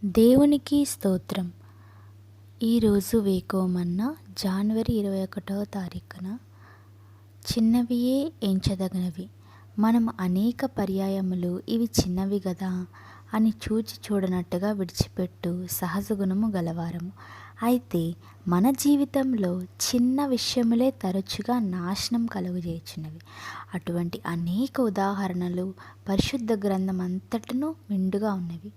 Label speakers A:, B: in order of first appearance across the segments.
A: దేవునికి స్తోత్రం. ఈరోజు వేకోమన్న జనవరి 21వ తారీఖున చిన్నవియే ఎంచదగినవి. మనం అనేక పర్యాయములు ఇవి చిన్నవి గదా అని చూడనట్టుగా విడిచిపెట్టు సహజ గుణము గలవారము. అయితే మన జీవితంలో చిన్న విషయములే తరచుగా నాశనం కలుగజేయుచున్నవి. అటువంటి అనేక ఉదాహరణలు పరిశుద్ధ గ్రంథం అంతటను మెండుగా ఉన్నవి.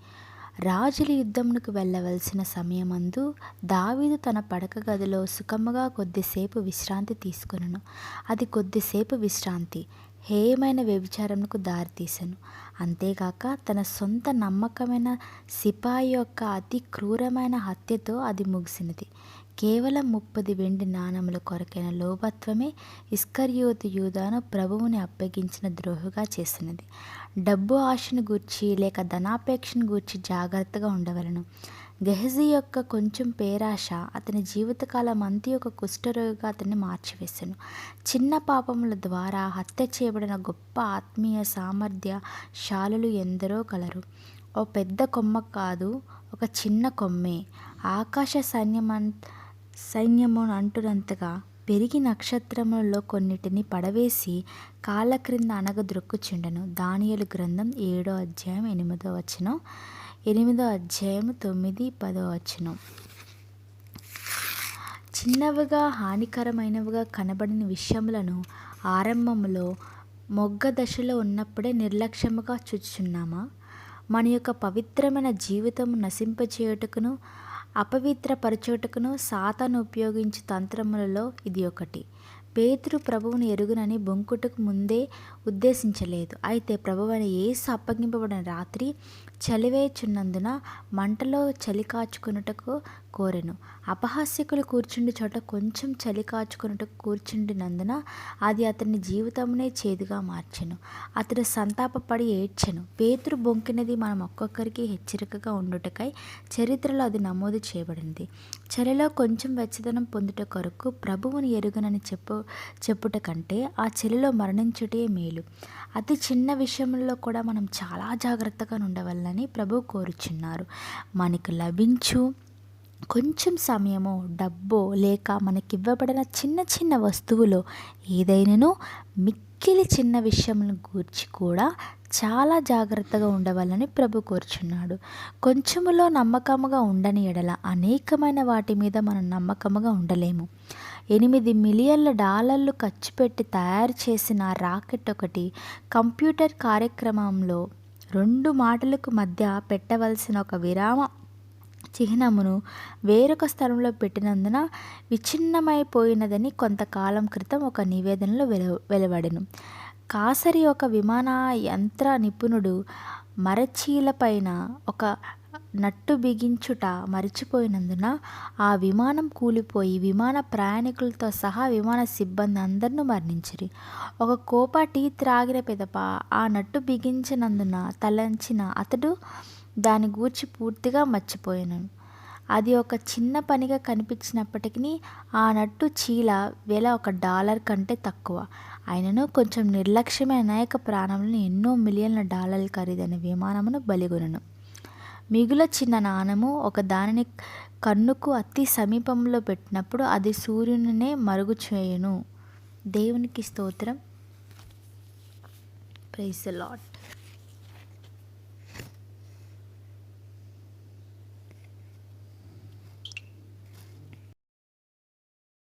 A: రాజుల యుద్ధమునకు వెళ్ళవలసిన సమయమందు దావీదు తన పడక గదిలో సుఖముగా కొద్దిసేపు విశ్రాంతి తీసుకొనెను. అది కొద్దిసేపు విశ్రాంతి హేయమైన వ్యభిచారమునకు దారితీసెను. అంతేగాక తన సొంత నమ్మకమైన సిపాయి యొక్క అతి క్రూరమైన హత్యతో అది ముగిసినది. కేవలం 30 వెండి నాణముల కొరకైన లోభత్వమే ఇస్కరియోతు యూదాను ప్రభువుని అప్పగించిన ద్రోహుగా చేసినది. డబ్బు ఆశను గూర్చి లేక ధనాపేక్షను గూర్చి జాగ్రత్తగా ఉండవలను. గెహజీ యొక్క కొంచెం పేరాశ అతని జీవితకాలం అంతా ఒక కుష్ఠరోగిగా అతన్ని మార్చివేశాను. చిన్న పాపముల ద్వారా హత్య చేయబడిన గొప్ప ఆత్మీయ సామర్థ్య శాలులు ఎందరో కలరు. ఓ పెద్ద కొమ్మ కాదు, ఒక చిన్న కొమ్మే ఆకాశ సైన్యము అంటున్నంతగా పెరిగి నక్షత్రములలో కొన్నిటిని పడవేసి కాళ్ళ క్రింద అణగద్రొక్కుచుండెను. దానియేలు గ్రంథం 7వ అధ్యాయం 8వ వచనం, 8వ అధ్యాయం 9, 10వ వచనం. చిన్నవిగా హానికరమైనవిగా కనబడిన విషయములను ఆరంభములో మొగ్గ దశలో ఉన్నప్పుడే నిర్లక్ష్యముగా చూచుచున్నామా? మన యొక్క పవిత్రమైన జీవితము నశింపచేయుటకును అపవిత్రపరచుటకును సాతాను ఉపయోగించు తంత్రములలో ఇది ఒకటి. పేతురు ప్రభువుని ఎరుగునని బొంకుటకు ముందే ఉద్దేశించలేదు. అయితే ప్రభువైన యేసు అప్పగింపబడిన రాత్రి చలివేచున్నందున మంటలో చలి కాచుకొనుటకు కోరెను. అపహాస్యకులు కూర్చుండి చోట కొంచెం చలి కాచుకొనుటకు కూర్చుండినందున అది అతని జీవితమునే చేదుగా మార్చెను. అతడు సంతాపపడి ఏడ్చెను. పేతురు బొంకినది మనం ఒక్కొక్కరికి హెచ్చరికగా ఉండుటకై చరిత్రలో అది నమోదు చేయబడింది. చలిలో కొంచెం వెచ్చదనం పొందుట కొరకు ప్రభువుని ఎరుగనని చెప్పుట కంటే ఆ చలిలో మరణించుటే మేలు. అతి చిన్న విషయంలో కూడా మనం చాలా జాగ్రత్తగా ఉండవల్లని ప్రభు కోరుచున్నారు. మనకు లభించు కొంచెం సమయమో డబ్బో లేక మనకివ్వబడిన చిన్న చిన్న వస్తువులో ఏదైనాను మిక్కిలి చిన్న విషయములను గూర్చి కూడా చాలా జాగ్రత్తగా ఉండవాలని ప్రభు కోరుచున్నాడు. కొంచెములో నమ్మకముగా ఉండని ఎడల అనేకమైన వాటి మీద మనం నమ్మకముగా ఉండలేము. $8 మిలియన్ల ఖర్చు పెట్టి తయారు చేసిన రాకెట్ ఒకటి కంప్యూటర్ కార్యక్రమంలో 2 మాటలకు మధ్య పెట్టవలసిన ఒక విరామ చిహ్నమును వేరొక స్థలంలో పెట్టినందున విచ్ఛిన్నమైపోయినదని కొంతకాలం క్రితం ఒక నివేదనలో వెలువడెను. కాసరి ఒక విమాన యంత్ర నిపుణుడు మరచీలపైన ఒక నట్టు బిగించుట మరిచిపోయినందున ఆ విమానం కూలిపోయి విమాన ప్రయాణికులతో సహా విమాన సిబ్బంది అందరినూ మరణించిరి. ఒక కోప టీ త్రాగిన పిదప ఆ నట్టు బిగించినందున తలంచిన అతడు దాని గూర్చి పూర్తిగా మర్చిపోయాను. అది ఒక చిన్న పనిగా కనిపించినప్పటికీ ఆ నట్టు చీల వెల $1 కంటే తక్కువ. అయినను కొంచెం నిర్లక్ష్యమే అనేక ప్రాణములను ఎన్నో $మిలియన్ల ఖరీదైన విమానమును బలిగొనెను. మిగుల చిన్న నాణము ఒక దానిని కన్నుకు అతి సమీపంలో పెట్టినప్పుడు అది సూర్యునినే మరుగు చేయును. దేవునికి స్తోత్రం. Praise the lord.